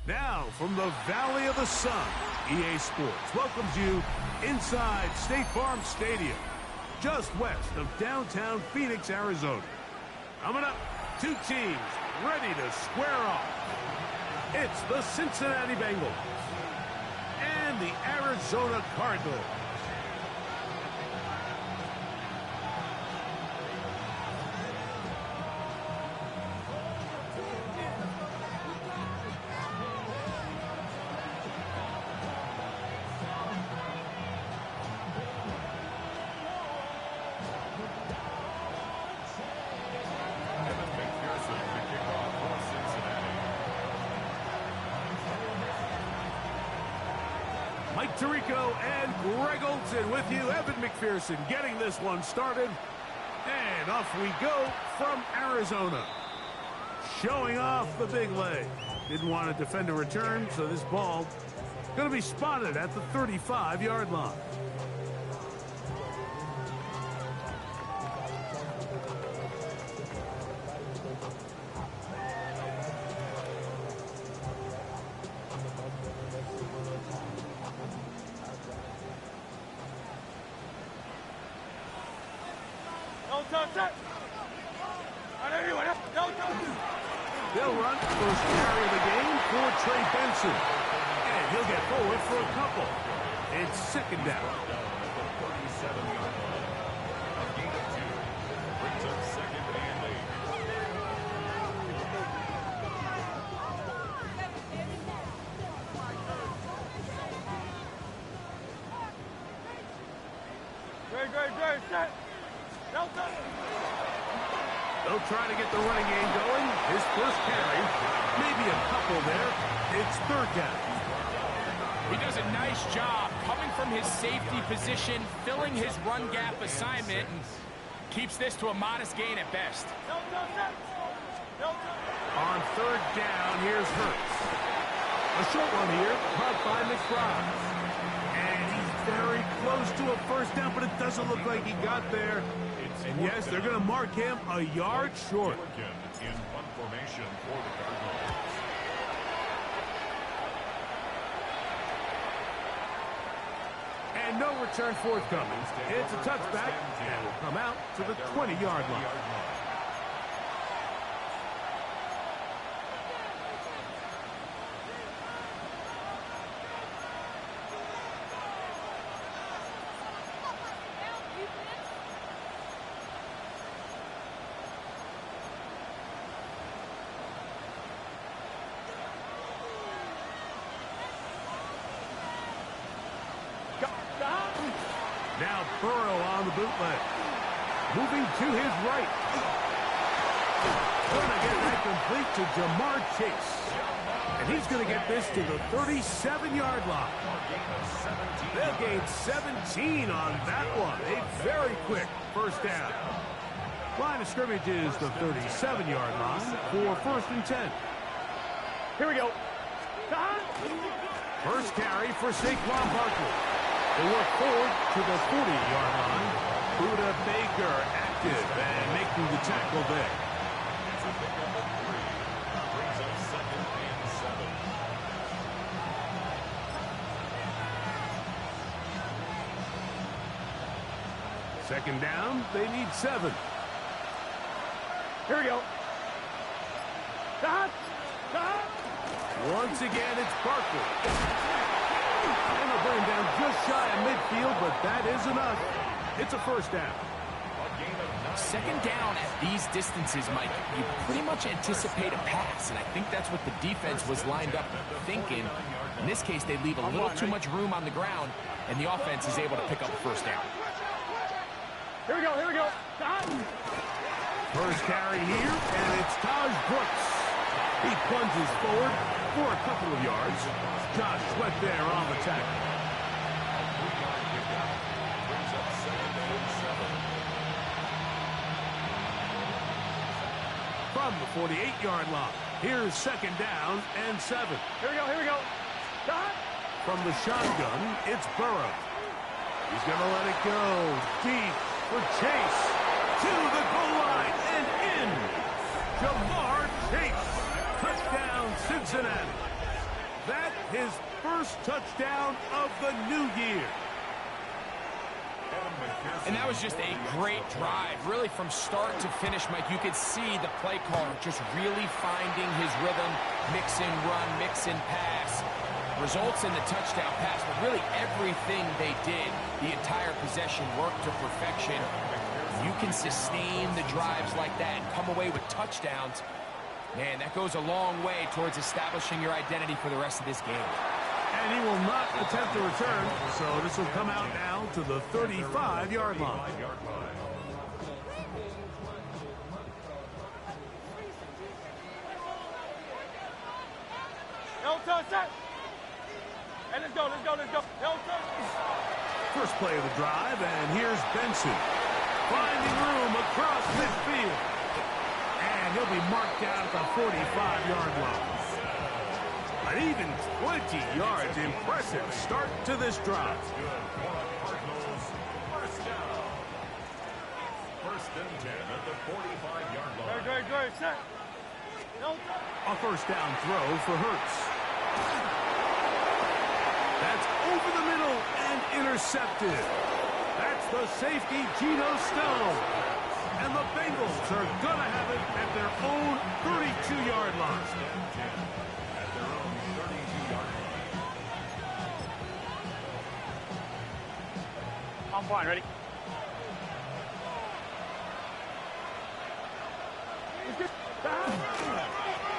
Now, from the Valley of the Sun, EA Sports welcomes you inside State Farm Stadium, just west of downtown Phoenix, Arizona. Coming up, two teams ready to square off. It's the Cincinnati Bengals and the Arizona Cardinals. Mike Tirico and Greg Olson with you. Evan McPherson getting this one started. And off we go from Arizona. Showing off the big leg. Didn't want to defend a return, so this ball going to be spotted at the 35-yard line. They'll run first carry of the game for Trey Benson. And he'll get forward for a couple. It's second down. A gain of 2 brings up second and 8. Great, set. They'll try to get the running game going. His first carry, maybe a couple there. It's third down. He does a nice job coming from his safety position, filling his run gap assignment, and keeps this to a modest gain at best. On third down, here's Hurts. A short one here, caught by McBride. And he's very close to a first down, but it doesn't look like he got there. And yes, they're going to mark him a yard short. In punt formation for the Cardinals. And no return forthcoming. It's a touchback, and will come out to the 20-yard line. Now Burrow on the bootleg. Moving to his right. Going to get that complete to Jamar Chase. And he's going to get this to the 37-yard line. They'll gain 17 on that one. A very quick first down. Line of scrimmage is the 37-yard line for first and 10. Here we go. First carry for Saquon Barkley. They work forward to the 40-yard line. Buda Baker active and making the tackle there. It's a pickup of 3. Brings up second and 7. Second down, they need 7. Here we go. Once again, it's Barkley. And they'll bring him down just shy of midfield, but that is enough. It's a first down. Second down at these distances, Mike, you pretty much anticipate a pass, and I think that's what the defense was lined up thinking. In this case, they leave a little too much room on the ground, and the offense is able to pick up a first down. Here we go. First carry here, and it's Taj Brooks. He plunges forward for a couple of yards. Josh Sweat there on the tackle. Brings up second and 7. from the 48-yard line. Here's second down and 7. Here we go, here we go. Shot. From the shotgun, it's Burrow. He's going to let it go deep for Chase. To the goal line and in. Jamar Chase. Touchdown, Cincinnati. That his first touchdown of the new year. And that was just a great drive. Really, from start to finish, Mike, you could see the play caller just really finding his rhythm. Mix and run, mix and pass. Results in the touchdown pass, but really everything they did, the entire possession worked to perfection. You can sustain the drives like that and come away with touchdowns. Man, that goes a long way towards establishing your identity for the rest of this game. And he will not attempt a return, so this will come out now to the 35-yard line. No touch that. And let's go, let's go, let's go. No touch. First play of the drive, and here's Benson. Finding room across midfield. And he'll be marked down at the 45-yard line. An even 20 yards. Impressive start to this drive. First and 10 at the 45-yard line. Great, set. No touch. A first down throw for Hurts. That's over the middle and intercepted. That's the safety, Geno Stone. And the Bengals are going to have it at their own 32-yard line. I'm fine, ready?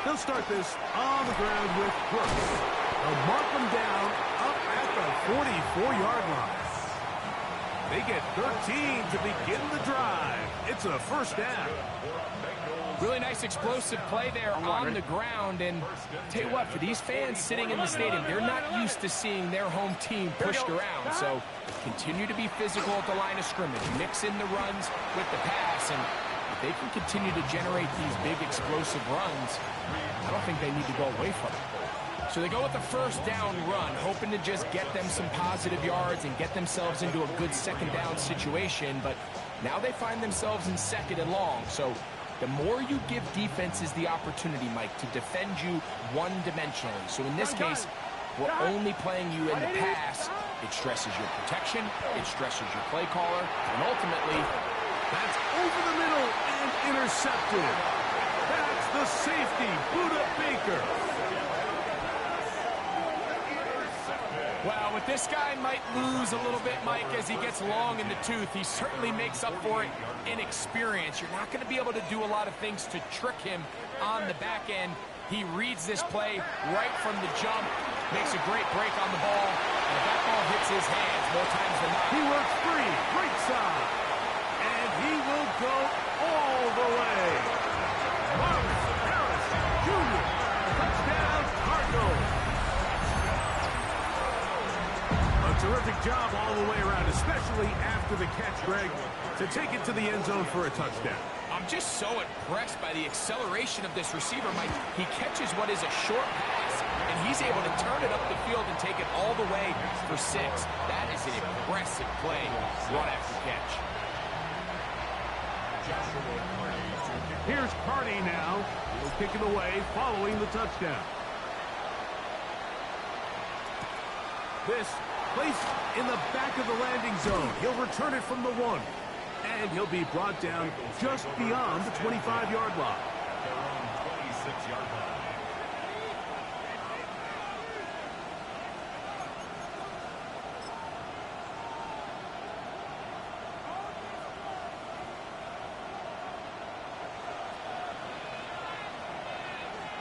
They'll start this on the ground with Brooks. They'll mark them down up at the 44-yard line. They get 13 to begin the drive. It's a first down. Really nice explosive play there on the ground. And tell you what, for these fans sitting in the stadium, they're not used to seeing their home team pushed around. So continue to be physical at the line of scrimmage. Mix in the runs with the pass. And if they can continue to generate these big explosive runs, I don't think they need to go away from it. So they go with the first down run, hoping to just get them some positive yards and get themselves into a good second down situation. But now they find themselves in second and long. So the more you give defenses the opportunity, Mike, to defend you one-dimensionally. So in this case, we're only playing you in the pass. It stresses your protection. It stresses your play caller. And ultimately, that's over the middle and intercepted. That's the safety, Budda Baker. Well, with this guy might lose a little bit, Mike, as he gets long in the tooth. He certainly makes up for it in experience. You're not going to be able to do a lot of things to trick him on the back end. He reads this play right from the jump, makes a great break on the ball, and that ball hits his hands more times than not. He works free, right side, and he will go all the way. Marvin Harris Jr., touchdown Cardinals. Terrific job all the way around, especially after the catch, Greg, to take it to the end zone for a touchdown. I'm just so impressed by the acceleration of this receiver, Mike. He catches what is a short pass, and he's able to turn it up the field and take it all the way for 6. That is an impressive play, run after catch. Here's Cardi now. He'll kick it away following the touchdown. This placed in the back of the landing zone. He'll return it from the 1. And he'll be brought down just beyond the 25-yard line. Their own 26-yard line.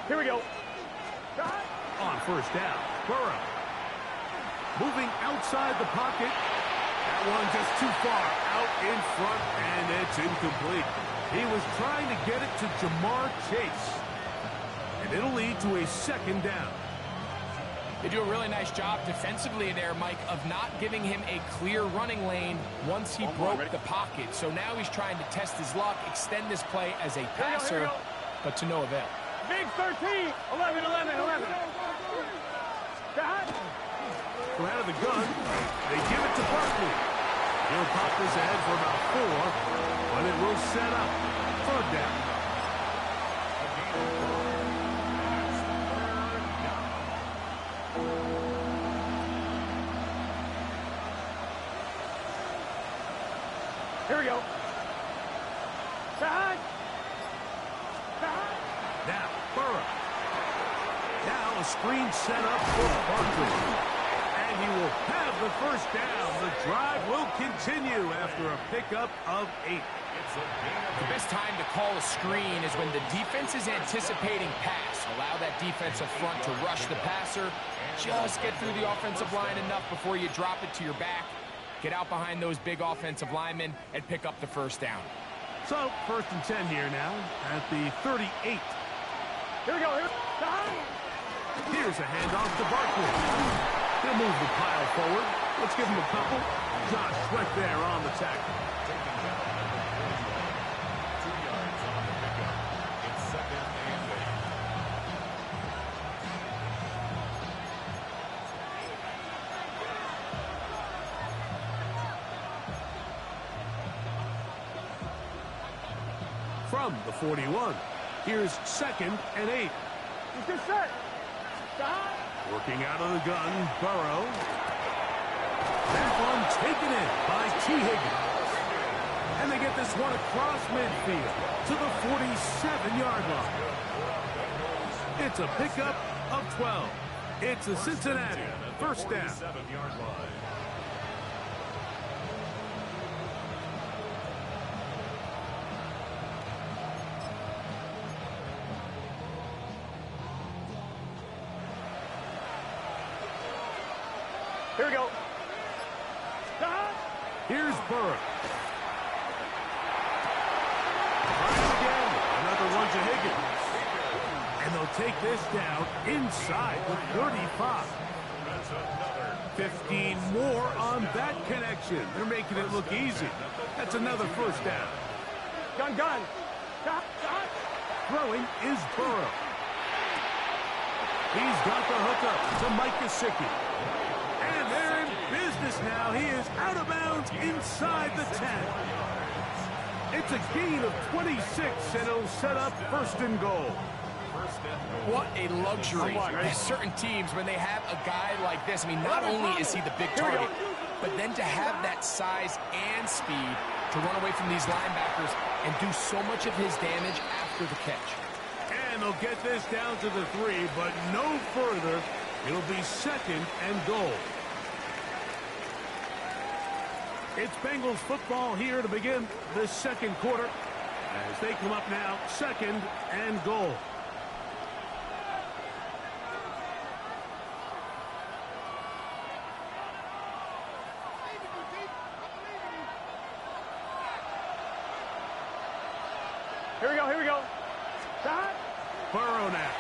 Here we go. On first down, Burrow. Moving outside the pocket. That one just too far out in front, and it's incomplete. He was trying to get it to Jamar Chase. And it'll lead to a second down. They do a really nice job defensively there, Mike, of not giving him a clear running lane once he broke the pocket. So now he's trying to test his luck, extend this play as a passer. but to no avail. Big 13, 11, 11, 11. So out of the gun, they give it to Barkley. He'll pop this ahead for about 4, but it will set up 3rd down. Here we go. Now, Burrow. Now a screen set up for Barkley. And he will have the 1st down. The drive will continue after a pickup of 8. The best time to call a screen is when the defense is anticipating pass. Allow that defensive front to rush the passer. Just get through the offensive line enough before you drop it to your back. Get out behind those big offensive linemen and pick up the 1st down. So, 1st and 10 here now at the 38. Here we go. Here's a handoff to Barkley. He'll move the pile forward. Let's give him a couple. Josh Sweat there on the tackle. From the 41, here's 2nd and 8. He's good set. Working out of the gun, Burrow. That one taken in by T. Higgins. And they get this one across midfield to the 47-yard line. It's a pickup of 12. It's a Cincinnati 1st down. Here we go. Here's Burrow. Tries again. Another one to Higgins. And they'll take this down inside the 35. 15 more on that connection. They're making it look easy. That's another 1st down. Gun. Throwing is Burrow. He's got the hookup to Mike Gesicki. And they're in business now. He is out of bounds inside the 10. It's a gain of 26, and it'll set up 1st and goal. What a luxury. Certain teams, when they have a guy like this, I mean, not only is he the big target, but then to have that size and speed to run away from these linebackers and do so much of his damage after the catch. And they'll get this down to the 3, but no further. It'll be 2nd and goal. It's Bengals football here to begin the 2nd quarter as they come up now 2nd and goal. Here we go. Burrow now.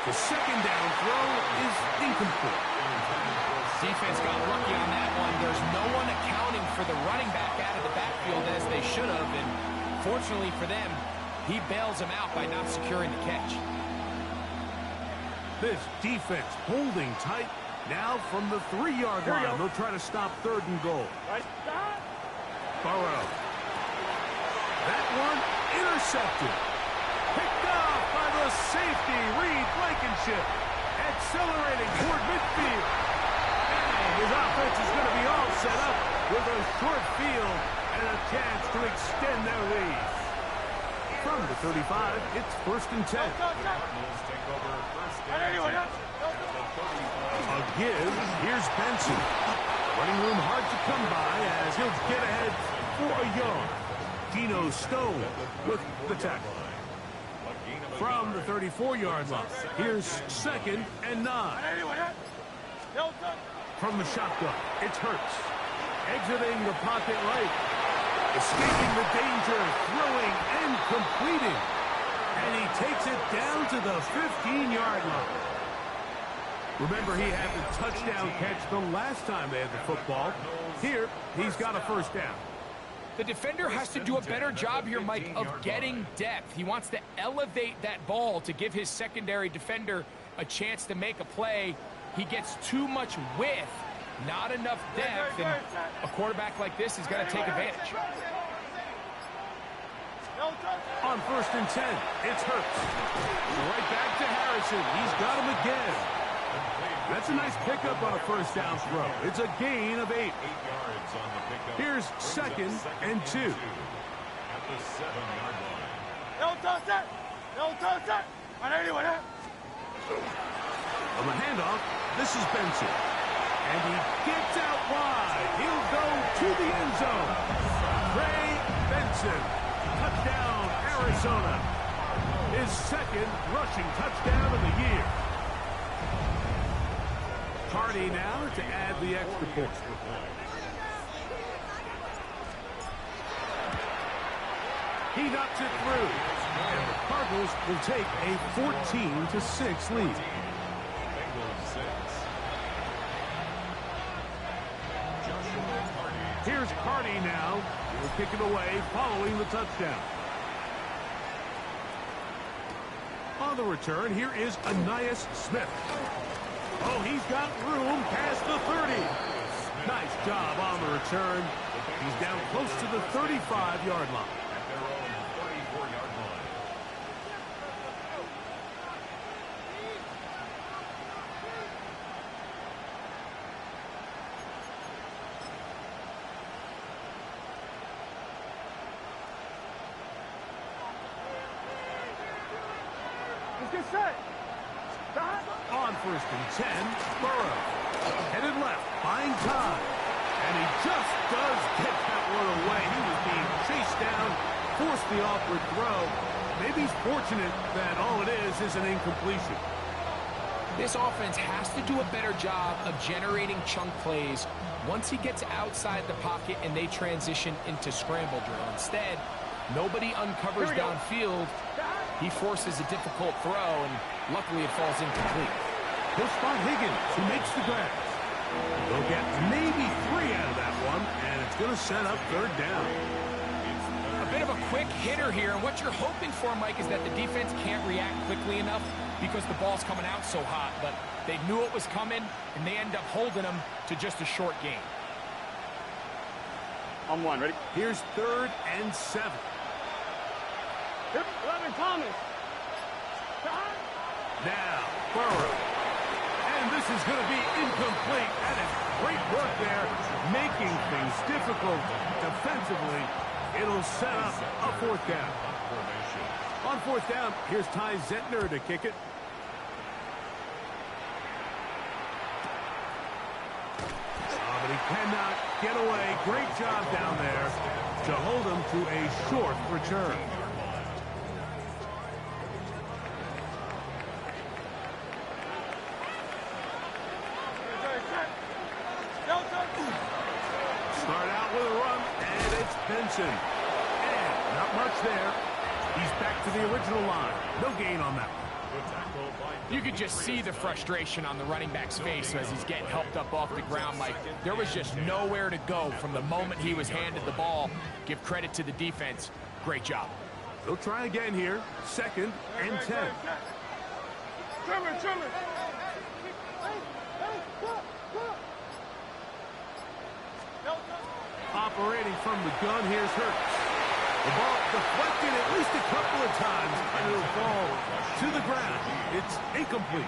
The 2nd down throw is incomplete. Defense got lucky on that one. There's no one accounting for the running back out of the backfield as they should have, and fortunately for them, he bails them out by not securing the catch. This defense holding tight now from the 3-yard line. They'll try to stop 3rd and goal. Burrow. That one intercepted. Picked off by the safety, Reed Blankenship. Accelerating toward midfield. And his offense is going to be all set up with a short field and a chance to extend their lead. From the 35, it's 1st and 10. A give. Here's Benson. Running room hard to come by as he'll get ahead for a yard. Geno Stone with the tackle. From the 34-yard line, here's 2nd and 9. From the shotgun, it's Hurts. Exiting the pocket right. Escaping the danger, throwing and completing. And he takes it down to the 15-yard line. Remember, he had the touchdown catch the last time they had the football. Here, he's got a 1st down. The defender has to do a better job here, Mike, of getting depth. He wants to elevate that ball to give his secondary defender a chance to make a play. He gets too much width, not enough depth, and a quarterback like this is going to take advantage. On 1st and 10, it's Hurts. Right back to Harrison. He's got him again. That's a nice pickup on a 1st down throw. It's a gain of 8. 8 yards on the pickup. Here's 2nd and 2. At the 7-yard line. Don't touch it! Don't touch it! On the handoff, this is Benson. And he gets out wide. He'll go to the end zone. Trey Benson. Touchdown, Arizona. His 2nd rushing touchdown of the year. Hardy now to add the extra point. He knocks it through. And the Cardinals will take a 14-6 lead. Bengals 6. Here's Hardy now. He'll kick it away following the touchdown. On the return, here is Ainias Smith. Oh, he's got room past the 30. Nice job on the return. He's down close to the 35-yard line. At their own 34-yard line. Let's get set. On 1st and 10, Burrow. Headed left, buying time. And he just does get that one away. He was being chased down, forced the awkward throw. Maybe he's fortunate that all it is an incompletion. This offense has to do a better job of generating chunk plays once he gets outside the pocket and they transition into scramble drill. Instead, nobody uncovers downfield. He forces a difficult throw, and luckily it falls incomplete. He'll spot Higgins, who makes the grab. They'll get maybe 3 out of that one, and it's going to set up 3rd down. A bit of a quick hitter here, and what you're hoping for, Mike, is that the defense can't react quickly enough because the ball's coming out so hot, but they knew it was coming, and they end up holding him to just a short gain. On 1, ready? Here's 3rd and 7. 11 Thomas. Now, Burrow. And this is going to be incomplete. That is great work there, making things difficult defensively. It'll set up a 4th down. On 4th down, here's Ty Zentner to kick it. Oh, but he cannot get away. Great job down there to hold him to a short return. Start out with a run, and it's Benson. And not much there. He's back to the original line. No gain on that one. You could just see the frustration on the running back's face as he's getting helped up off the ground. Like, there was just nowhere to go from the moment he was handed the ball. Give credit to the defense. Great job. They'll try again here. 2nd and 10. Trimmer. Operating from the gun, here's Hurts. The ball deflected at least a couple of times, and it'll fall to the ground. It's incomplete.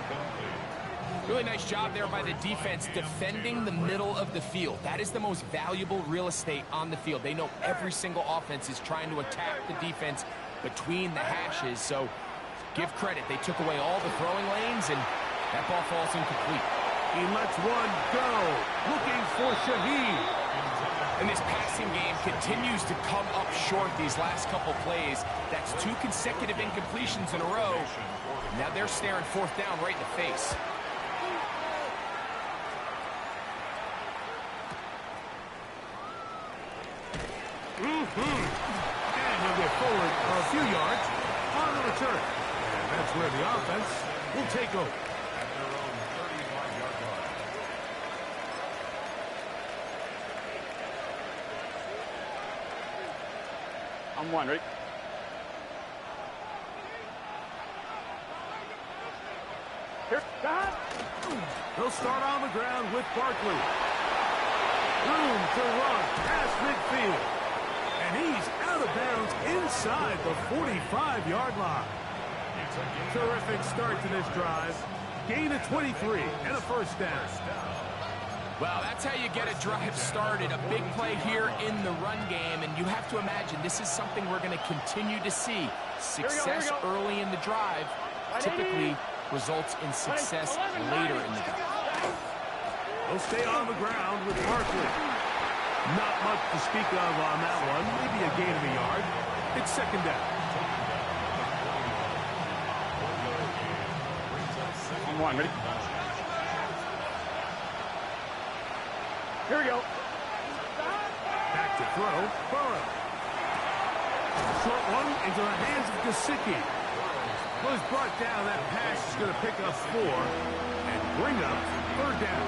Really nice job there by the defense defending the middle of the field. That is the most valuable real estate on the field. They know every single offense is trying to attack the defense between the hashes, so give credit. They took away all the throwing lanes, and that ball falls incomplete. He lets one go, looking for Shaheed. And this passing game continues to come up short these last couple plays. That's 2 consecutive incompletions in a row. Now they're staring 4th down right in the face. And he'll get forward a few yards on the return. And that's where the offense will take over. At their own 35-yard line. I'm one, ready? Here, God. They'll start on the ground with Barkley. Room to run past midfield. And he's out of bounds inside the 45-yard line. Terrific start to this drive. Gain of 23 and a first down. Well, that's how you get a drive started. A big play here in the run game, and you have to imagine this is something we're going to continue to see. Success early in the drive typically results in success later in the drive. They'll stay on the ground with Barkley. Not much to speak of on that one. Maybe a gain of a yard. It's second down. I'm one, ready? Here we go. Back to throw. Burrow. Short one into the hands of Gfssl. Was brought down. That pass is going to pick up 4 and bring up third down.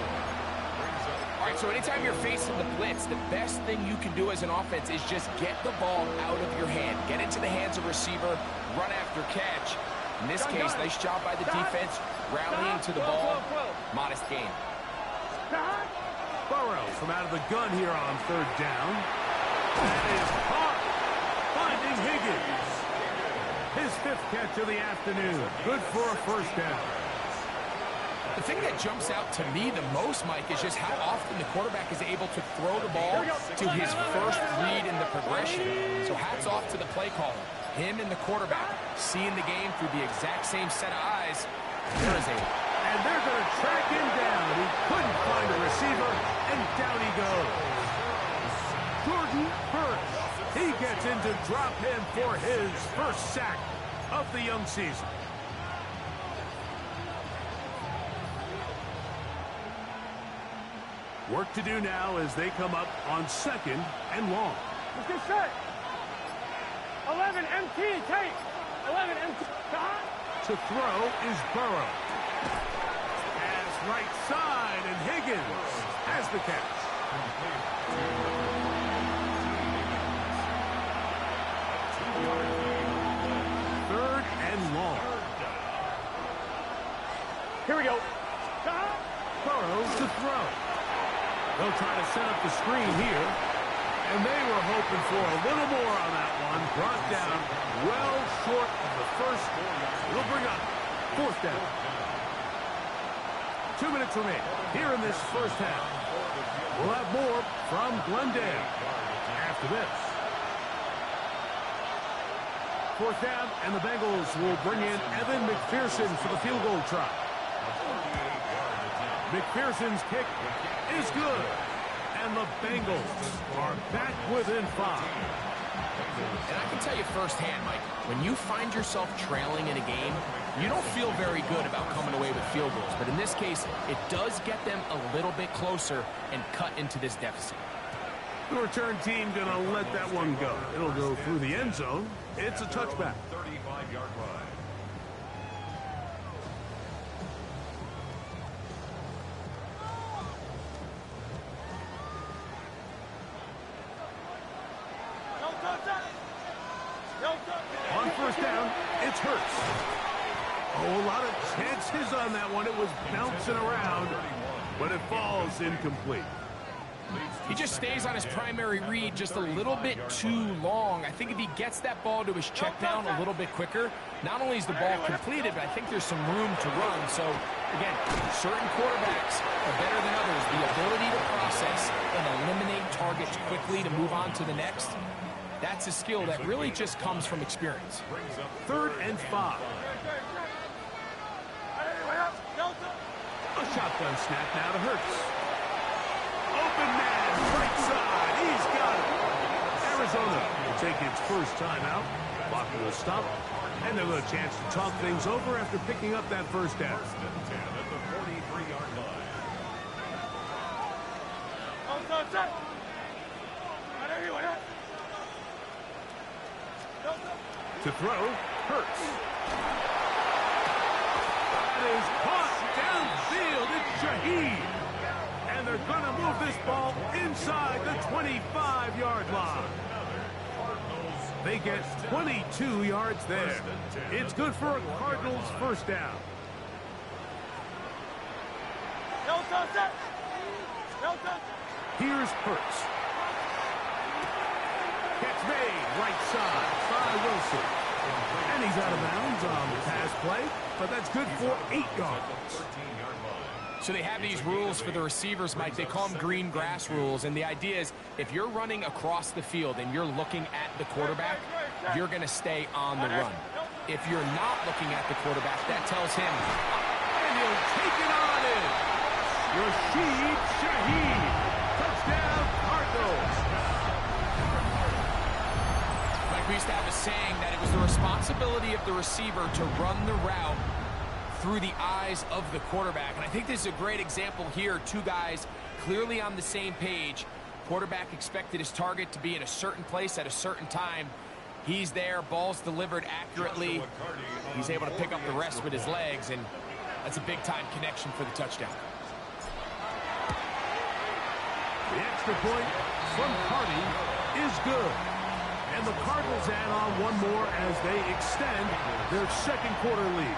All right, so anytime you're facing the blitz, the best thing you can do as an offense is just get the ball out of your hand. Get into the hands of receiver, run after catch. In this case, nice job by the defense, rallying to the ball. Modest gain. Burrow from out of the gun here on third down. That is caught. Finding Higgins. His 5th catch of the afternoon. Good for a first down. The thing that jumps out to me the most, Mike, is just how often the quarterback is able to throw the ball to his first read in the progression. So hats off to the play caller. Him and the quarterback seeing the game through the exact same set of eyes. There is and they're going to track him down. He couldn't find a receiver, and down he goes. Jordan Hurts. He gets in to drop him for his first sack of the young season. Work to do now as they come up on second and long. Let's get set. 11 MT, take. 11 MT. To throw is Burrow. Pass right side, and Higgins has the catch. Third and long. Here we go. Burrow to throw. They'll try to set up the screen here. And they were hoping for a little more on that one. Brought down well short of the first. It'll bring up fourth down. 2 minutes remain here in this first half. We'll have more from Glendale after this. Fourth down, and the Bengals will bring in Evan McPherson for the field goal try. McPherson's kick is good. And the Bengals are back within 5. And I can tell you firsthand, Mike, when you find yourself trailing in a game, you don't feel very good about coming away with field goals. But in this case, it does get them a little bit closer and cut into this deficit. The return team going to let that one go. It'll go through the end zone. It's a touchback. 35-yard line. On first down, it's Hurts. Oh, a lot of chances on that one. It was bouncing around, but it falls incomplete. He just stays on his primary read just a little bit too long. I think if he gets that ball to his check down a little bit quicker, not only is the ball completed, but I think there's some room to run. So, again, certain quarterbacks are better than others. The ability to process and eliminate targets quickly to move on to the next, that's a skill that really just comes from experience. Third and 5. A shotgun snap now to Hurts. Open man, right side. He's got it. Arizona will take its first timeout. Clock will stop. And they'll have a chance to talk things over after picking up that first down. First and 10 at the 43-yard line. To throw, Hurts. That is caught downfield. It's Shaheed. And they're going to move this ball inside the 25-yard line. Cardinals They get 22 yards there. It's good for a Cardinals first down. Here's Hurts. Catch made, right side by Wilson. And he's out of bounds on the pass play, but that's good for 8 yards. So they have these rules for the receivers, Mike. They call them green grass rules, and the idea is if you're running across the field and you're looking at the quarterback, you're going to stay on the run. If you're not looking at the quarterback, that tells him, and he'll take it on in. Rashid Shaheed. Touchdown, Cardinals. Mike, we used to have a saying that it was the responsibility of the receiver to run the route through the eyes of the quarterback. And I think this is a great example here. Two guys clearly on the same page. Quarterback expected his target to be in a certain place at a certain time. He's there, ball's delivered accurately. He's able to pick up the rest with his legs, and that's a big-time connection for the touchdown. The extra point from Cardi is good. And the Cardinals add on one more as they extend their second quarter lead.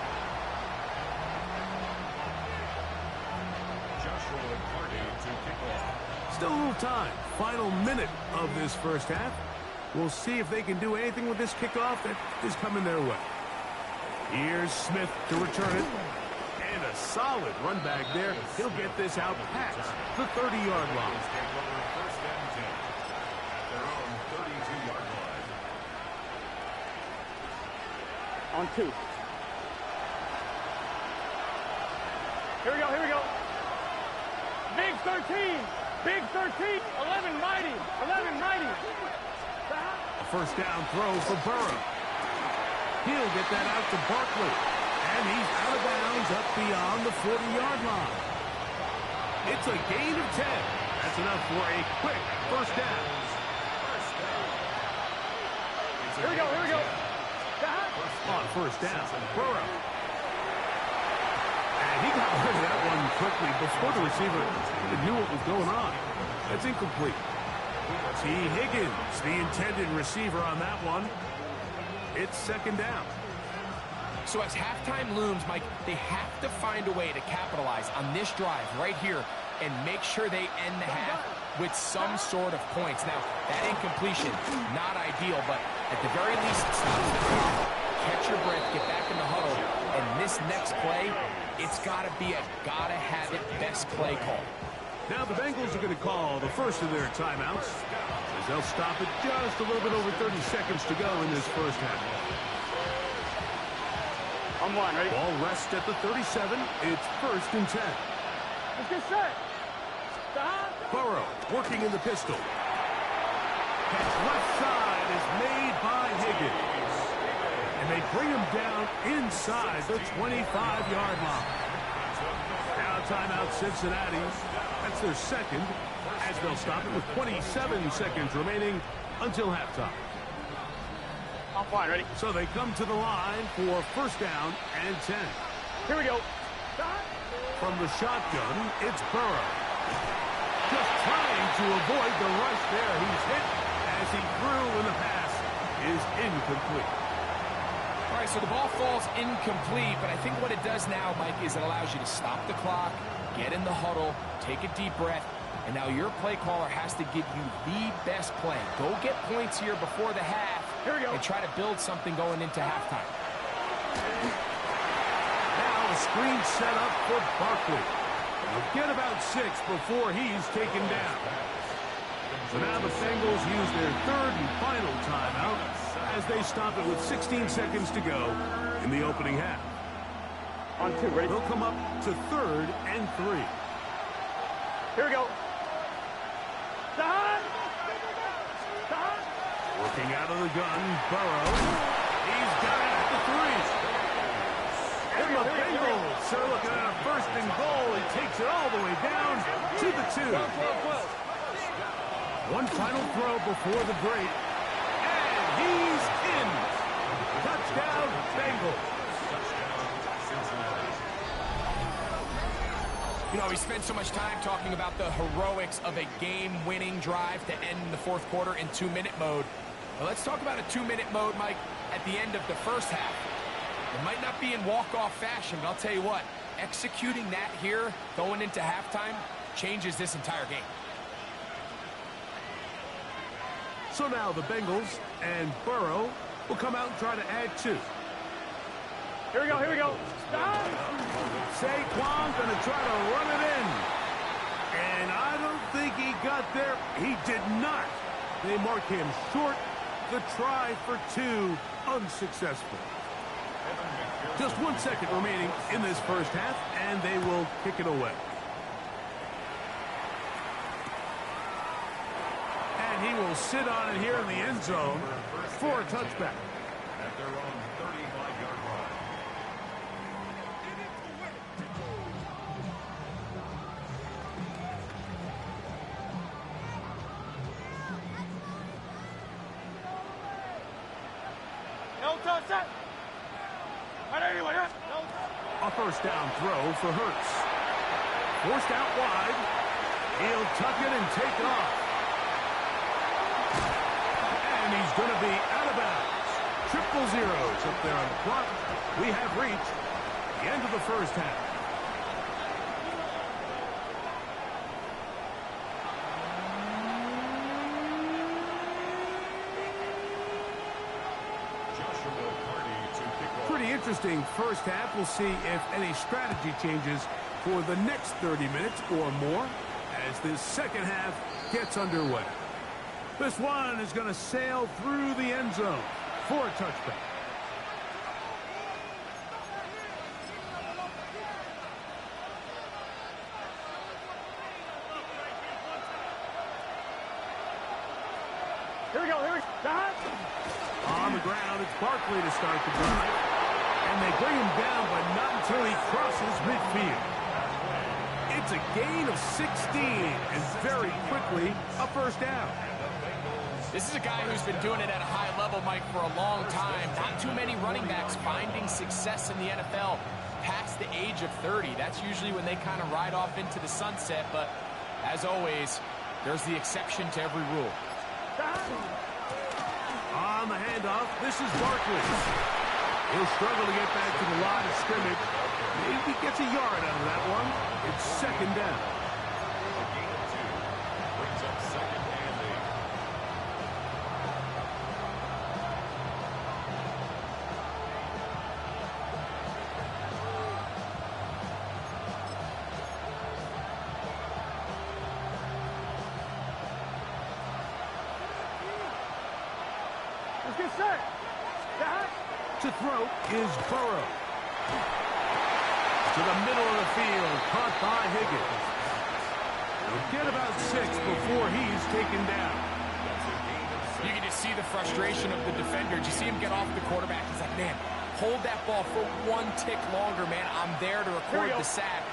Still a little time. Final minute of this first half. We'll see if they can do anything with this kickoff that is coming their way. Here's Smith to return it. And a solid run back there. He'll get this out past the 30-yard line. On 2. Here we go, here we go. Big 13. Big 13. 11 mighty. 11 mighty. A first down throw for Burrow. He'll get that out to Barkley. And he's out of bounds up beyond the 40-yard line. It's a gain of 10. That's enough for a quick first down. Here we go, here we go. On first down, Burrow. And he got rid of that one quickly before the receiver even knew what was going on. That's incomplete. T. Higgins, the intended receiver on that one. It's second down. So as halftime looms, Mike, they have to find a way to capitalize on this drive right here and make sure they end the half with some sort of points. Now, that incompletion, not ideal, but at the very least, it stops the clock. Catch your breath, get back in the huddle, and this next play, it's got to be a gotta-have-it best play call. Now the Bengals are going to call the first of their timeouts as they'll stop it just a little bit over 30 seconds to go in this first half. On 1, ready? Ball rests at the 37. It's first and 10. Let's get set. Burrow working in the pistol. Catch left side is made by Higgins. And they bring him down inside the 25-yard line. Now timeout Cincinnati. That's their second, as they'll stop it with 27 seconds remaining until halftime. I'm fine, ready? So they come to the line for first down and 10. Here we go. From the shotgun, it's Burrow. Just trying to avoid the rush there. He's hit as he threw, and the pass is incomplete. All right, so the ball falls incomplete, but I think what it does now, Mike, is it allows you to stop the clock, get in the huddle, take a deep breath, and now your play caller has to give you the best play. Go get points here before the half. Here we go. And try to build something going into halftime. Now a screen set up for Barkley. They'll get about 6 before he's taken down. So now the Bengals use their third and final timeout as they stop it with 16 seconds to go in the opening half. On 2, ready? They'll come up to third and 3. Here we go. Working out of the gun, Burrow. He's got it at the 3. And the Bengals are looking at a first and goal. He takes it all the way down to the 2. One final throw before the break. And he's in. Touchdown, Bengals. You know, we spent so much time talking about the heroics of a game-winning drive to end the fourth quarter in 2-minute mode. Well, let's talk about a 2-minute mode, Mike, at the end of the first half. It might not be in walk-off fashion, but I'll tell you what, executing that here, going into halftime, changes this entire game. So now the Bengals and Burrow will come out and try to add 2. Here we go, here we go. Stop! Saquon going to try to run it in. And I don't think he got there. He did not. They mark him short. The try for 2 unsuccessful. Just 1 second remaining in this first half, and they will kick it away. And he will sit on it here in the end zone for a touchback. At their own 35-yard line. No touch that. Right anyway, no. A first down throw for Hurts. Forced out wide. He'll tuck it and take off. And he's going to be out of bounds. 000 up there on the clock. We have reached the end of the first half. Pretty interesting first half. We'll see if any strategy changes for the next 30 minutes or more as this second half gets underway. This one is going to sail through the end zone for a touchback. Here we go, here we go. On the ground, it's Barkley to start the drive. And they bring him down, but not until he crosses midfield. It's a gain of 16, and very quickly, a first down. This is a guy who's been doing it at a high level, Mike, for a long time. Not too many running backs finding success in the NFL past the age of 30. That's usually when they kind of ride off into the sunset, but as always, there's the exception to every rule. On the handoff, this is Barkley. He'll struggle to get back to the line of scrimmage. Maybe gets a yard out of that one. It's second down. A gain of 2 brings up second and 8. Let's get set. To throw is Burrow. To the middle of the field, caught by Higgins. He'll get about 6 before he's taken down. You can just see the frustration of the defender. Did you see him get off the quarterback? He's like, man, hold that ball for 1 tick longer, man. I'm there to record the sack.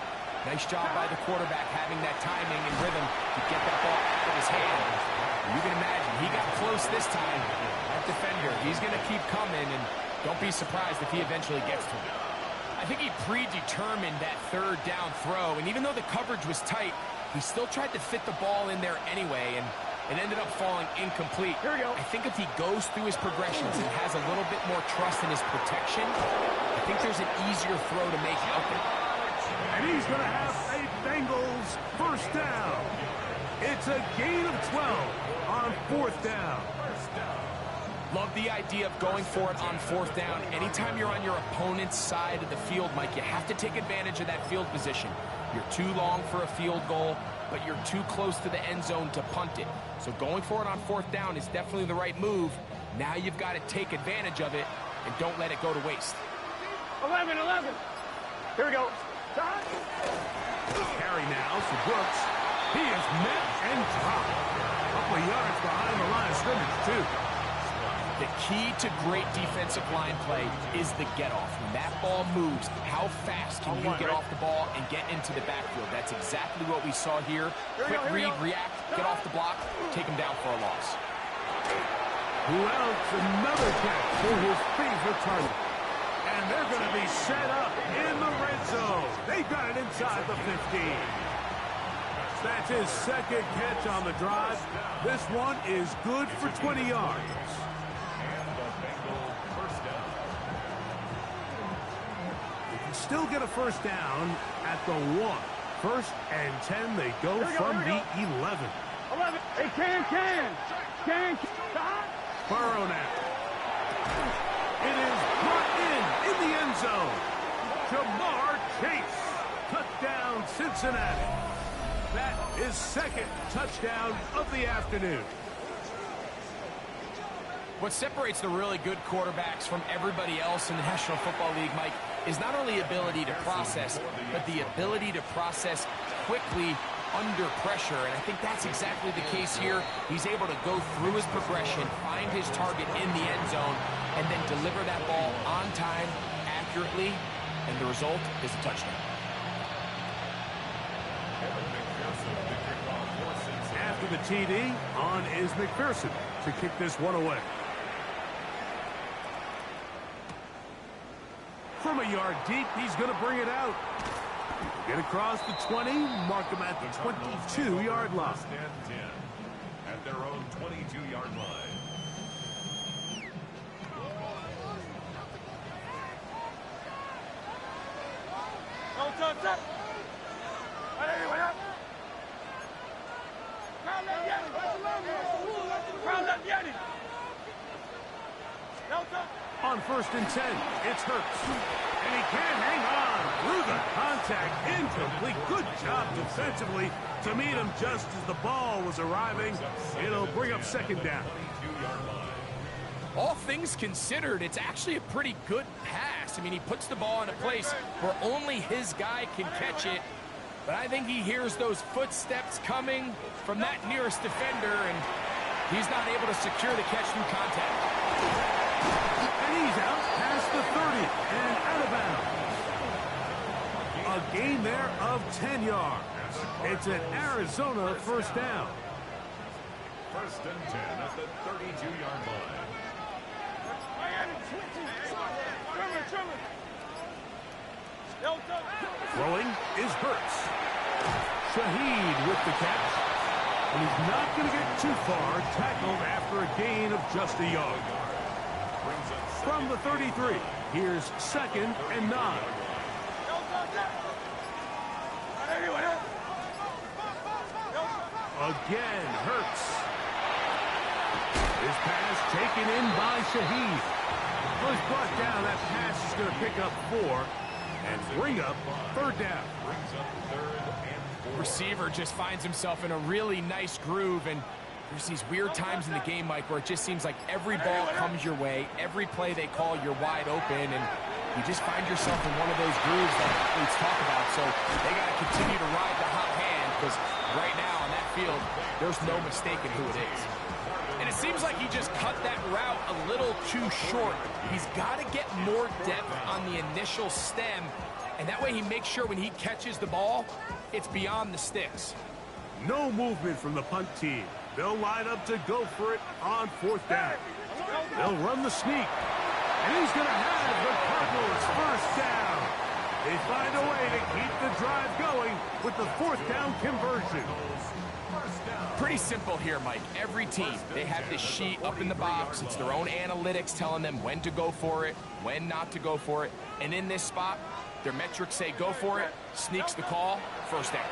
Nice job by the quarterback having that timing and rhythm to get that ball out of his hand. You can imagine, he got close this time. That defender, he's going to keep coming, and don't be surprised if he eventually gets to him. I think he predetermined that third down throw, and even though the coverage was tight, he still tried to fit the ball in there anyway, and it ended up falling incomplete. Here we go. I think if he goes through his progressions and has a little bit more trust in his protection, I think there's an easier throw to make out there. And he's going to have a Bengals first down. It's a gain of 12 on 4th down. Love the idea of going for it on 4th down. Anytime you're on your opponent's side of the field, Mike, you have to take advantage of that field position. You're too long for a field goal, but you're too close to the end zone to punt it. So going for it on 4th down is definitely the right move. Now you've got to take advantage of it and don't let it go to waste. 11. Here we go. Carry now for Brooks. He is met and dropped. A couple of yards behind the line of scrimmage, too. The key to great defensive line play is the get-off. When that ball moves, how fast can you get off the ball and get into the backfield? That's exactly what we saw here. Quick read, react, get off the block, take him down for a loss. Who else? Another catch for his favorite target. And they're going to be set up in the red zone. They got it inside the 15. That's his second catch on the drive. This one is good for 20 yards. still get a first down at the 1. First and 10, they go from the 11. 11. Hey, can. Burrow now. It is brought in the end zone. Jamar Chase. Touchdown, Cincinnati. That is second touchdown of the afternoon. What separates the really good quarterbacks from everybody else in the National Football League, Mike, is not only ability to process, but the ability to process quickly under pressure. And I think that's exactly the case here. He's able to go through his progression, find his target in the end zone, and then deliver that ball on time, accurately, and the result is a touchdown. After the TD, on is McPherson to kick this one away. From a yard deep, he's going to bring it out. Get across the 20, mark him at the 22-yard line. At their own 22-yard line. On first and 10, it's Hurts. And he can't hang on through the contact. Incomplete. Good job defensively to meet him just as the ball was arriving. It'll bring up second down. All things considered, it's actually a pretty good pass. I mean, he puts the ball in a place where only his guy can catch it. But I think he hears those footsteps coming from that nearest defender, and he's not able to secure the catch through contact. And he's out past the 30 and out of bounds. A gain there of 10 yards. It's an Arizona first down. First and 10 at the 32-yard line. Throwing is Hurts. Shaheed with the catch. And he's not going to get too far, tackled after a gain of just a yard. From the 33, here's second and 9. Again, Hurts. His pass taken in by Shaheed. Well, he's brought down. That pass is going to pick up 4 and bring up third down. Receiver just finds himself in a really nice groove, and there's these weird times in the game, Mike, where it just seems like every ball comes your way, every play they call, you're wide open, and you just find yourself in one of those grooves that athletes talk about. So they got to continue to ride the hot hand, because right now on that field, there's no mistaking who it is. And it seems like he just cut that route a little too short. He's got to get more depth on the initial stem, and that way he makes sure when he catches the ball, it's beyond the sticks. No movement from the punt team. They'll line up to go for it on fourth down. They'll run the sneak. And he's going to have the Cardinals first down. They find a way to keep the drive going with the fourth down conversion. Pretty simple here, Mike. Every team, they have this sheet up in the box. It's their own analytics telling them when to go for it, when not to go for it. And in this spot, their metrics say go for it, sneaks the call, first down.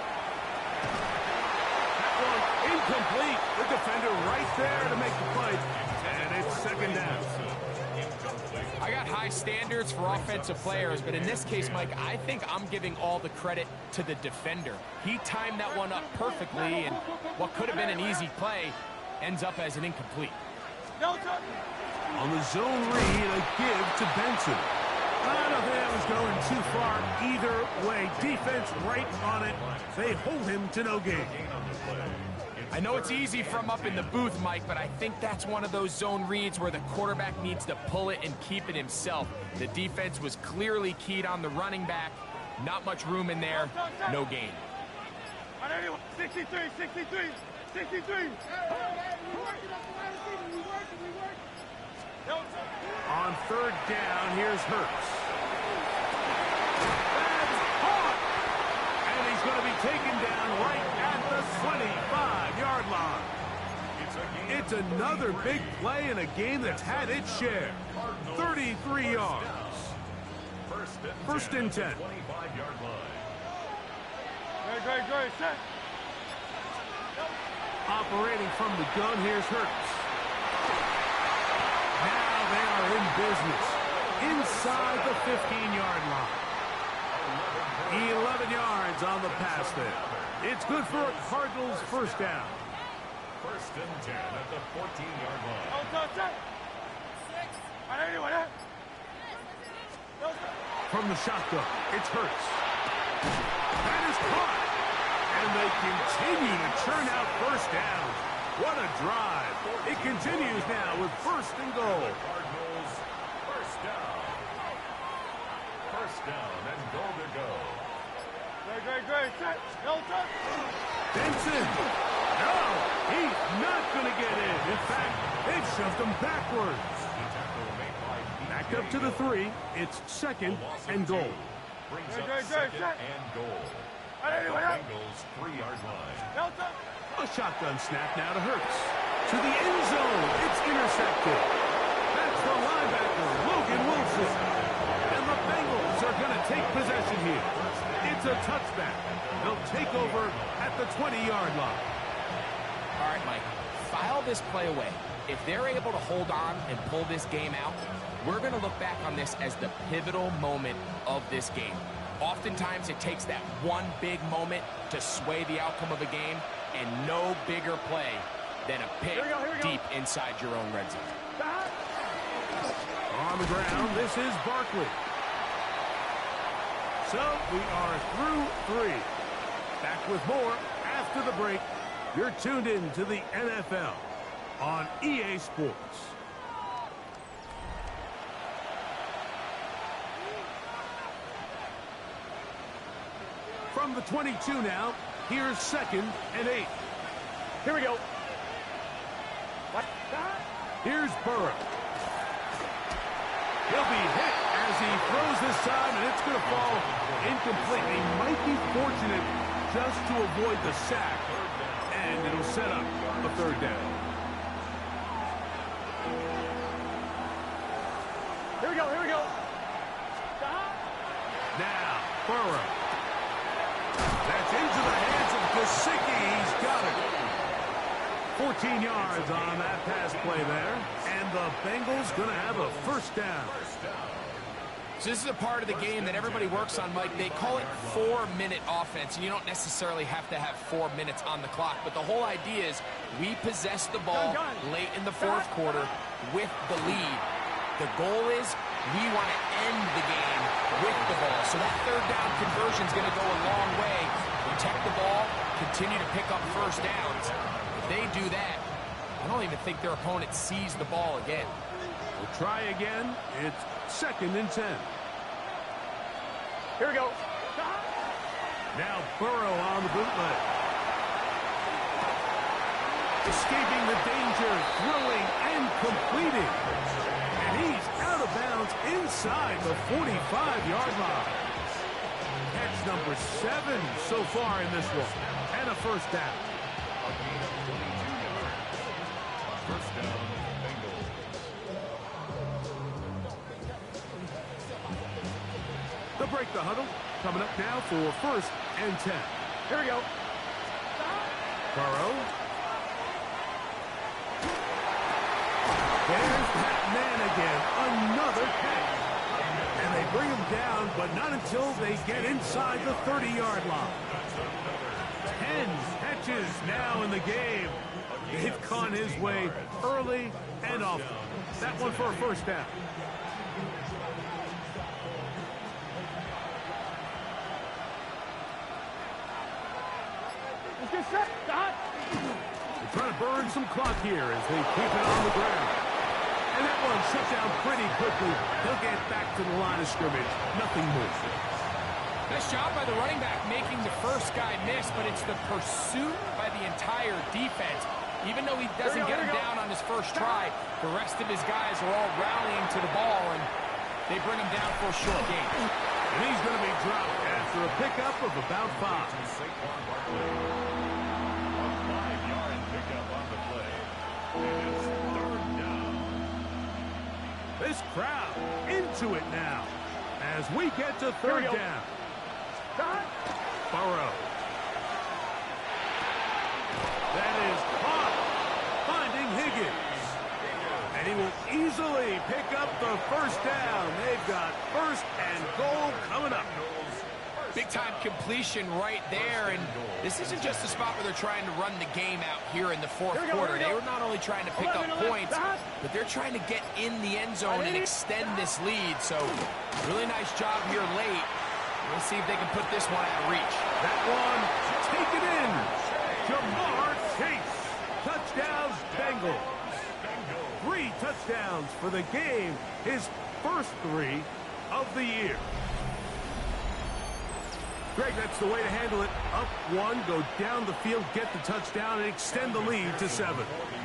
Incomplete. The defender right there to make the play. And it's second down. I got high standards for offensive players, but in this case, Mike, I think I'm giving all the credit to the defender. He timed that one up perfectly, and what could have been an easy play ends up as an incomplete. On the zone read, a give to Benson. I don't think that was going too far either way. Defense right on it. They hold him to no gain. I know it's easy from up in the booth, Mike, but I think that's one of those zone reads where the quarterback needs to pull it and keep it himself. The defense was clearly keyed on the running back. Not much room in there. No gain. 63, 63, 63. On third down, here's Hurts. That's caught! And he's going to be taken down right at the 25-yard line. It's another big play in a game that's had its share. 33 yards. First and 10. 25-yard line. Great, set. Operating from the gun, here's Hurts. Now they are in business. Inside the 15-yard line. 11 yards on the pass there. It's good for a Cardinals first down. First and 10 at the 14-yard line. From the shotgun, it's Hurts. That is caught. And they continue to churn out first downs. What a drive. It continues now with first and goal. Cardinals, first down. First down and goal to go. Great, set. Benson. No, he's not going to get in. In fact, they've shoved him backwards. Back up to the 3. It's second and goal. Brings up second and goal. Bengals 3-yard line. A shotgun snap now to Hurts. To the end zone. It's intercepted. That's the linebacker, Logan Wilson. And the Bengals are going to take possession here. It's a touchback. They'll take over at the 20-yard line. All right, Mike, file this play away. If they're able to hold on and pull this game out, we're going to look back on this as the pivotal moment of this game. Oftentimes, it takes that one big moment to sway the outcome of a game, and no bigger play than a pick deep inside your own red zone. On the ground, this is Barkley. So we are through 3. Back with more after the break. You're tuned in to the NFL on EA Sports. From the 22 now, here's second and 8. Here we go. Here's Burrow. He'll be hit as he throws this time, and it's going to fall incomplete. He might be fortunate just to avoid the sack, and it'll set up a third down. Here we go. Now, Burrow. That's into the hands of Gfssl. He's got it. 14 yards on that pass play there. And the Bengals going to have a first down. So this is a part of the game that everybody works on, Mike. They call it 4-minute offense, and you don't necessarily have to have 4 minutes on the clock. But the whole idea is we possess the ball late in the fourth quarter with the lead. The goal is we want to end the game with the ball. So that third down conversion is going to go a long way. Protect the ball, continue to pick up first downs. If they do that, I don't even think their opponent sees the ball again. We'll try again. It's second and 10. Here we go. Now Burrow on the bootleg. Escaping the danger, throwing and completing. And he's out of bounds inside the 45-yard line. Catch number 7 so far in this one. And a first down. A gain of 22 yards. First down, Bengals. They'll break the huddle. Coming up now for first and 10. Here we go. Burrow. There's that man again. Another catch. And they bring him down, but not until they get inside the 30-yard line. 10 catches now in the game. They've gone his way early and often. That one for a first down. Let's get set. They're trying to burn some clock here as they keep it on the ground. And that one shut down pretty quickly. He'll get back to the line of scrimmage. Nothing more. Nice job by the running back making the first guy miss, but it's the pursuit by the entire defense. Even though he doesn't get him down on his first try, the rest of his guys are all rallying to the ball, and they bring him down for a short gain. And he's going to be dropped after a pickup of about 5. Saquon Barkley. A 5-yard pickup on the play. It is third down. This crowd into it now As we get to third down. Burrow. That is caught. Finding Higgins. And he will easily pick up the first down. They've got first and goal coming up. Big-time completion right there, and this isn't just a spot where they're trying to run the game out here in the fourth quarter. They were not only trying to pick up points, but they're trying to get in the end zone and extend this lead. So, really nice job here late. We'll see if they can put this one out of reach. That one taken in. Jamar Chase. Touchdowns, Bengals. 3 touchdowns for the game. His first 3 of the year. Greg, that's the way to handle it. Up 1, go down the field, get the touchdown, and extend the lead to 7.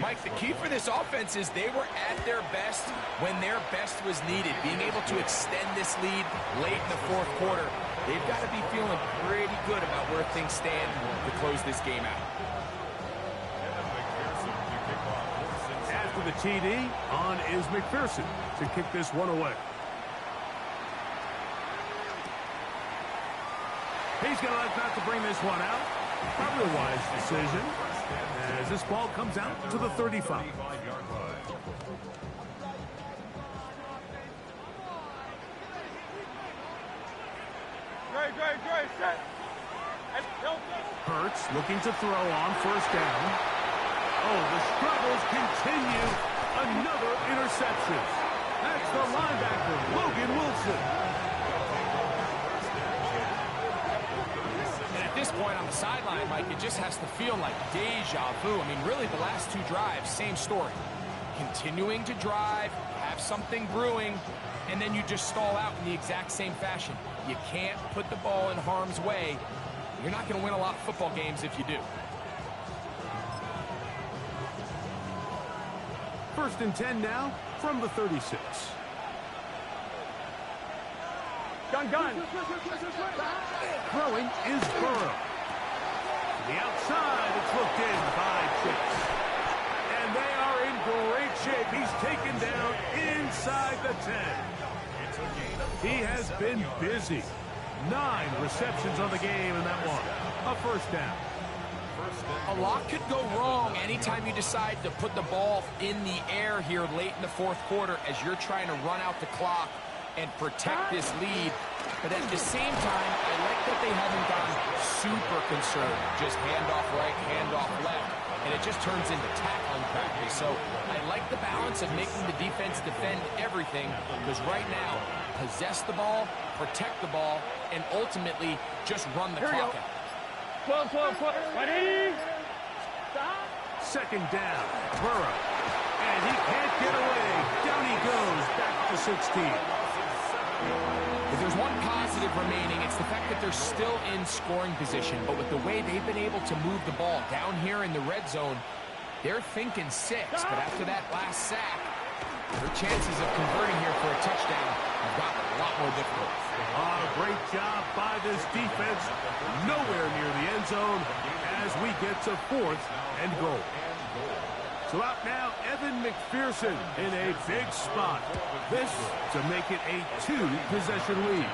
Mike, the key for this offense is they were at their best when their best was needed. Being able to extend this lead late in the fourth quarter, they've got to be feeling pretty good about where things stand to close this game out. After the TD, on is McPherson to kick this one away. He's going to like not to bring this one out. Probably a wise decision as this ball comes out to the 35. Hurts looking to throw on first down. Oh, the struggles continue. Another interception. That's the linebacker, Logan Wilson. At this point on the sideline, Mike, it just has to feel like deja vu. I mean, really, the last 2 drives, same story. Continuing to drive, have something brewing, and then you just stall out in the exact same fashion. You can't put the ball in harm's way. You're not going to win a lot of football games if you do. First and 10 now from the 36. Gun. Throwing is Burrow. To the outside, it's looked in by Chase. And they are in great shape. He's taken down inside the 10. He has been busy. 9 receptions on the game in that one. A first down. A lot could go wrong anytime you decide to put the ball in the air here late in the fourth quarter as you're trying to run out the clock and protect this lead. But at the same time, I like that they haven't gone super concerned. Just handoff right, handoff left, and it just turns into tackling practice. So I like the balance of making the defense defend everything, because right now, possess the ball, protect the ball, and ultimately just run the clock out. 12. Ready? Second down, Burrow. And he can't get away. Down he goes, back to 16. If there's one positive remaining, it's the fact that they're still in scoring position. But with the way they've been able to move the ball down here in the red zone, they're thinking 6. But after that last sack, their chances of converting here for a touchdown have gotten a lot more difficult. Great job by this defense. Nowhere near the end zone as we get to 4th and goal. So out now, Evan McPherson in a big spot. This to make it a 2-possession lead.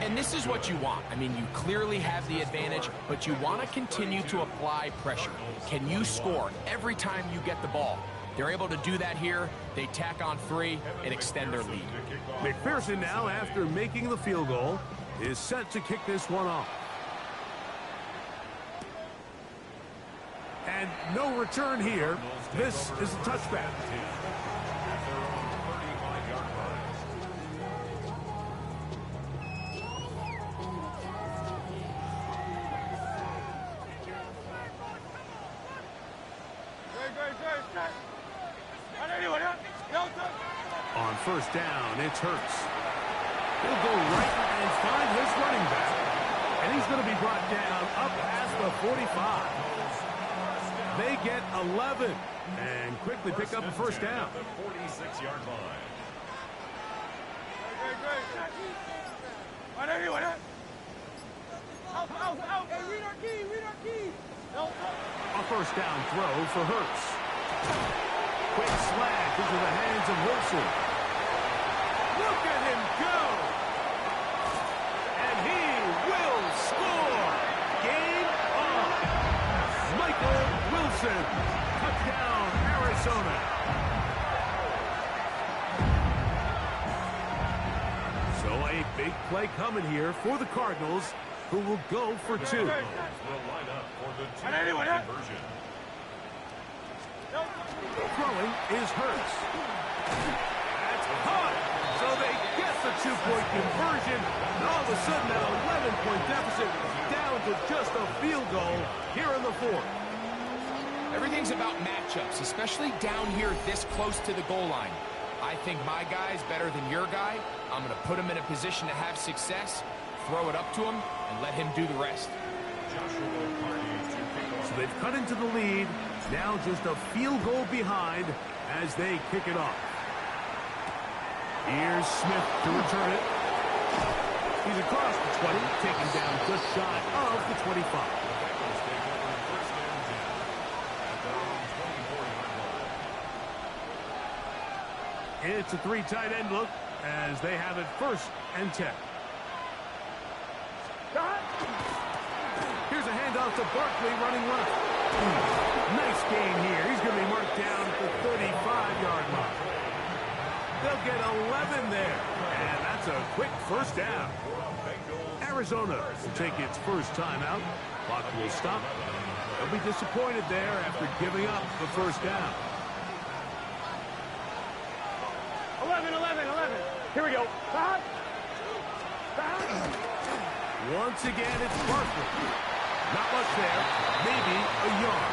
And this is what you want. I mean, you clearly have the advantage, but you want to continue to apply pressure. Can you score every time you get the ball? They're able to do that here. They tack on 3 and extend their lead. McPherson now, after making the field goal, is set to kick this one off. And no return here. This is a touchback. On first down, it's Hurts. He'll go right and find his running back. And he's going to be brought down up past the 45. They get 11 and quickly pick up a first down. 46-yard line. A first down throw for Hurts. Quick slash into the hands of Wilson. Look at him go! Jefferson. Touchdown, Arizona. So a big play coming here for the Cardinals, who will go for two. Will line up for the two-point conversion. Throwing is Hurts. That's caught. So they get the two-point conversion. And all of a sudden, that 11-point deficit down to just a field goal here in the fourth. Everything's about matchups, especially down here this close to the goal line. I think my guy's better than your guy. I'm going to put him in a position to have success, throw it up to him, and let him do the rest. So they've cut into the lead. Now just a field goal behind as they kick it off. Here's Smith to return it. He's across the 20, taken down just shy of the 25. It's a three tight end look as they have it 1st and 10. Here's a handoff to Barkley running left. Nice gain here. He's going to be marked down at the 35-yard line. They'll get 11 there, and that's a quick 1st down. Arizona will take its first timeout. Clock will stop. They'll be disappointed there after giving up the 1st down. 11. Here we go. Once again, it's Barkley. Not much there. Maybe a yard.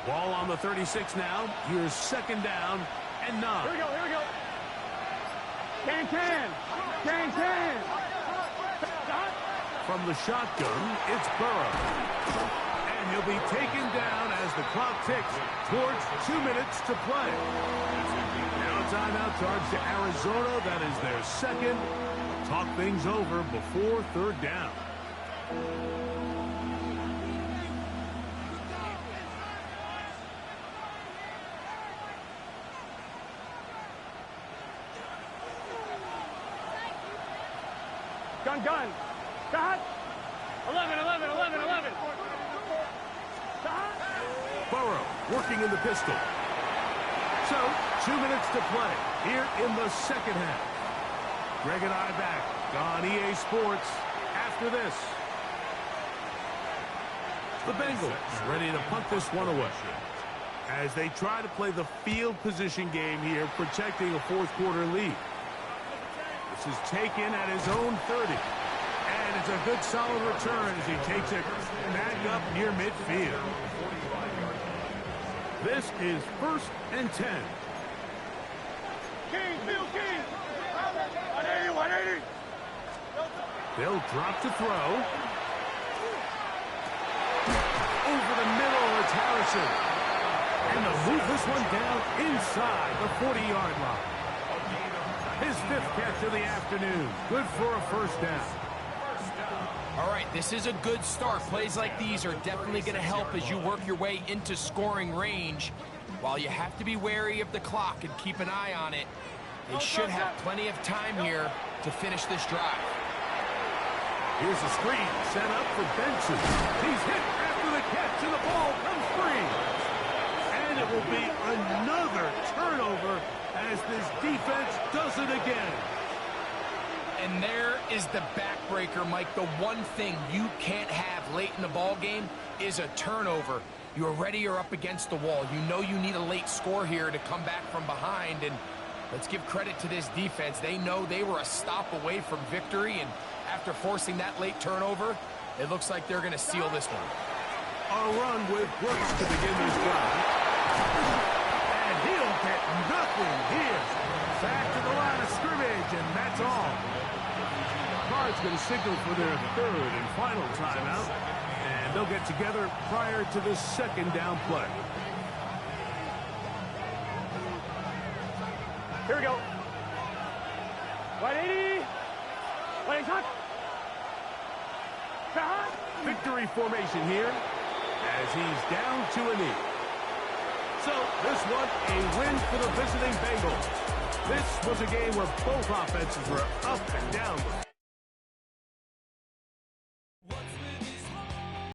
Ball on the 36 now. Here's 2nd down and 9. Here we go. Can. From the shotgun, it's Burrow. And he'll be taken down as the clock ticks towards 2 minutes to play. Now a timeout charge to Arizona. That is their 2nd. Talk things over before 3rd down. Gun. Stop. 11. Burrow working in the pistol. So, 2 minutes to play here in the 2nd half. Greg and I back on EA Sports after this. The Bengals ready to punt this one away as they try to play the field position game here, protecting a 4th quarter lead. This is taken at his own 30. And it's a good solid return as he takes it back up near midfield. This is 1st and 10. King. 180. They'll drop to throw. Over the middle, it's Harrison. And they'll move this one down inside the 40-yard line. His 5th catch of the afternoon. Good for a 1st down. All right, this is a good start. Plays like these are definitely going to help as you work your way into scoring range. While you have to be wary of the clock and keep an eye on it, they should have plenty of time here to finish this drive. Here's a screen set up for Benson. He's hit after the catch, and the ball comes free. And it will be another turnover as this defense does it again. And there is the backbreaker, Mike. The one thing you can't have late in the ball game is a turnover. You're ready, you're up against the wall. You know you need a late score here to come back from behind. And let's give credit to this defense. They know they were a stop away from victory. And after forcing that late turnover, it looks like they're going to seal this one. A run with Brooks to begin this drive. And he'll get nothing here. Back to the line of scrimmage, and that's all. Cards going to signal for their 3rd and final timeout, and they'll get together prior to the 2nd down play. Here we go. 180. Wait, touch. Victory formation here as he's down to a knee. So this one a win for the visiting Bengals. This was a game where both offenses were up and down with